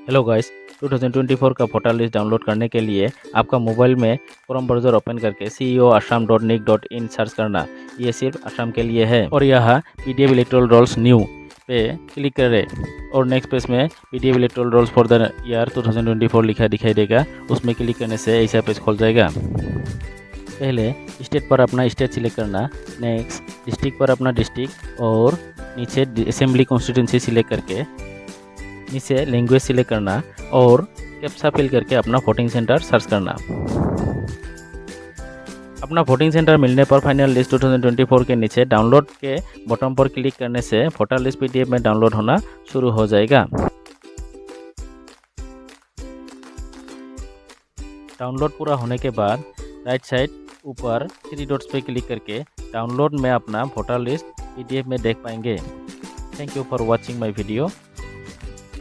Hello guys, 2024 का voter list download करने के लिए आपका मोबाइल में क्रोम ब्राउज़र ओपन करके ceo.assam.nic.in सर्च करना। ये सिर्फ असम के लिए है और यहाँ पीडीएफ इलेक्टोरल रोल्स न्यू पे क्लिक करें और नेक्स्ट पेज में PDF electoral rolls for the year 2024 लिखा दिखाई देगा। उसमें क्लिक करने से ऐसा पेज खुल जाएगा। पहले स्टेट पर अपना स्टेट सिलेक्ट करना, नेक्स्ट डिस्ट्रिक्ट पर अपना डिस्ट्रिक्ट और नीचे असेंबली कॉन्स्टिट्यूंसी सिलेक्ट करके नीचे लैंग्वेज सिलेक्ट करना और कैप्चा फिल करके अपना वोटिंग सेंटर सर्च करना। अपना वोटिंग सेंटर मिलने पर फाइनल लिस्ट 2024 के नीचे डाउनलोड के बटन पर क्लिक करने से वोटर लिस्ट पीडीएफ में डाउनलोड होना शुरू हो जाएगा। डाउनलोड पूरा होने के बाद राइट साइड ऊपर 3 डॉट्स पे क्लिक करके डाउनलोड में अपना वोटर लिस्ट पीडीएफ में देख पाएंगे। Thank you for watching my video.